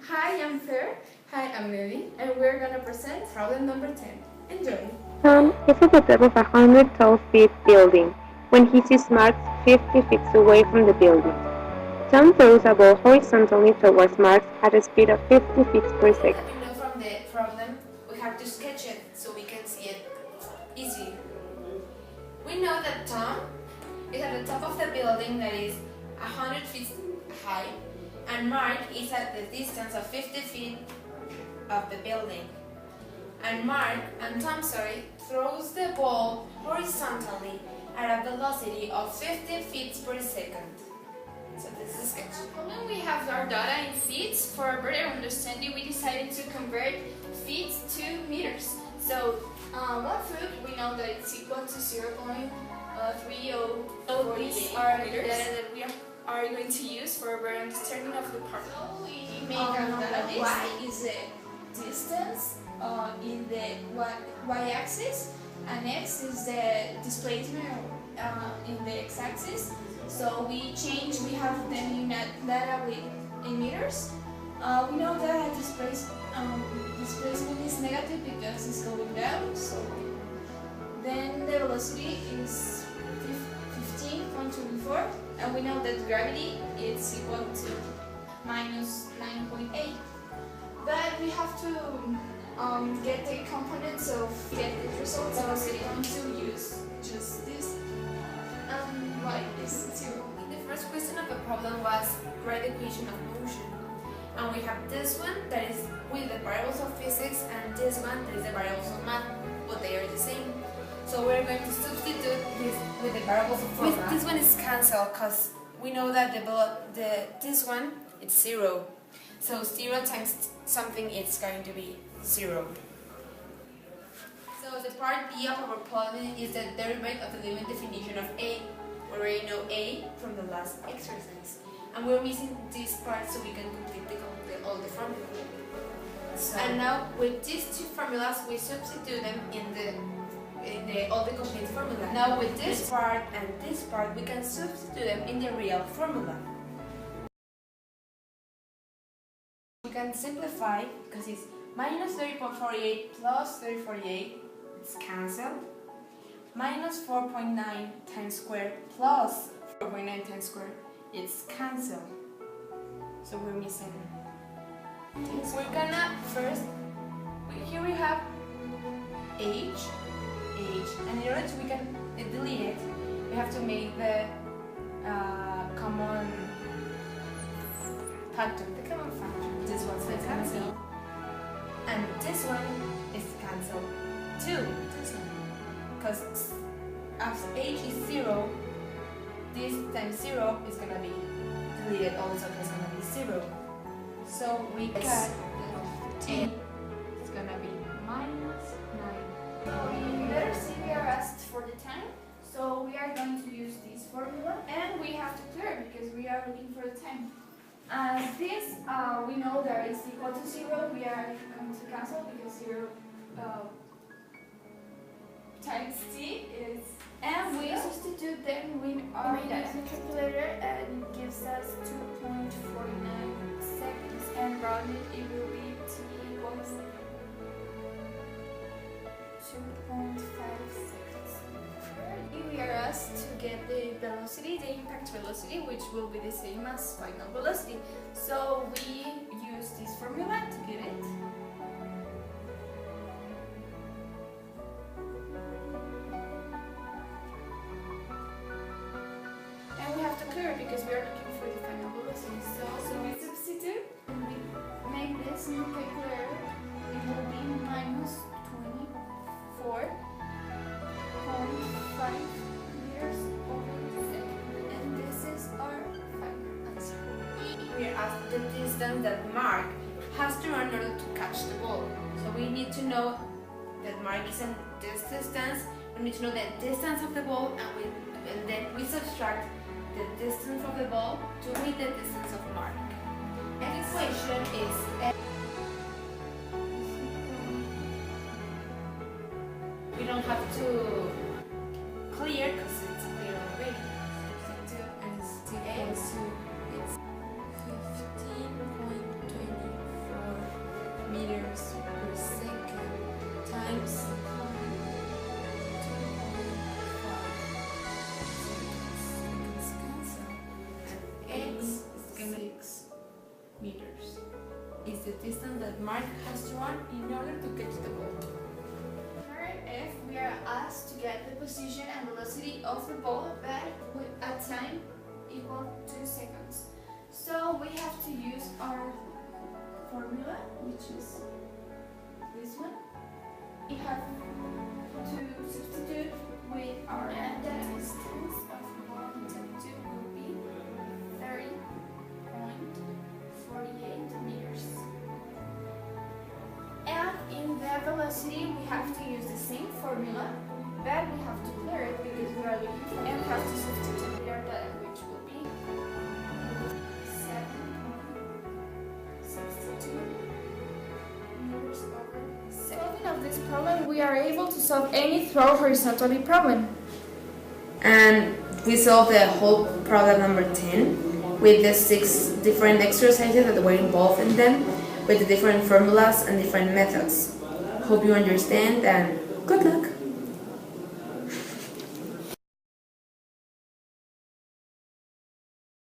Hi, I'm Fer. Hi, I'm Lily. And we're gonna present problem number 10. Enjoy! Tom is at the top of a 100 tall feet building when he sees Mark 50 feet away from the building. Tom throws a ball horizontally towards Mark at a speed of 50 feet per second. As we know from the problem, we have to sketch it so we can see it easy. We know that Tom is at the top of the building that is 100 feet high, and Mark is at the distance of 50 feet of the building. And Tom throws the ball horizontally at a velocity of 50 feet per second. So this is a sketch. When we have our data in feet, for a better understanding, we decided to convert feet to meters. So 1 foot, we know that it's equal to 0.3048 So these are the meters. data that we are going to use for a better understanding of the problem. So we make our data. Y is the distance in the y-axis, and x is the displacement in the x-axis. So we have them in data in meters. We know that displacement is negative because it's going down. So then the velocity is 15.24, and we know that gravity is equal to minus 9.8. But we have to get the components of get the results. So we're going to use just this. Y is 0. The first question of the problem was write the equation of motion. And we have this one that is with the variables of physics, and this one that is the variables of math, but they are the same. So we're going to substitute this with the variables of formula. This one is cancelled because we know that this one is 0. So 0 times something is going to be 0. So the part B of our problem is the derivative of the limit definition of A. We already know A from the last exercise. And we're missing this part so we can complete all the formulas. And now with these two formulas we substitute them in all the complete formula. Now with this part and this part we can substitute them in the real formula. We can simplify because it's minus 30.48 plus 30.48, it's cancelled. Minus 4.9 times squared plus 4.9 times squared, it's cancelled. So we're missing. We're gonna first, here we have h, and in order to we can delete it, we have to make the common factor. The common factor. This one's the cancel, and this one is cancelled too. Because as h is 0, this times 0 is going to be deleted also because it's going to be 0. So we got t is going to be minus 9. So in letter C we are asked for the time. So we are going to use this formula, and we have to clear because we are looking for the time. This we know that is equal to 0. We are going to cancel because 0 times t is, and we substitute them with our calculator, and it gives us 2.49 seconds, and rounded it will be t equals 2.5 seconds. We are asked to get the velocity, the impact velocity, which will be the same as final velocity. So we use this formula to get it. And we have to clear it because we are looking for the final velocity. So we substitute, and we make this new calculator. It will be minus 24.5 meters over second. And this is our final answer. We are asked the distance that Mark has to run in order to catch the ball. So we need to know that Mark is in this distance. We need to know the distance of the ball, and then we subtract the distance of the ball to read the distance of Mark. And the equation is we don't have to clear because it's clear already. And it's equals to it's 15.25 meters per second times 6 meters is the distance that Mark has to run in order to catch the ball. If we are asked to get the position and velocity of the ball but with a time equal to seconds. So we have to use our formula, which is this one. We have to substitute with our distance of 1 to 2 will be 30.48 meters. And in the velocity, we have to use the same formula, but we have to clear it because we are looking for, and we have to substitute with our data, which will be 7.62 meters over second. Solving of this problem, we are able to solve any throw horizontally problem. And we solved the whole problem number 10 with the 6 different exercises that were involved in them, with the different formulas and different methods. Hope you understand and good luck!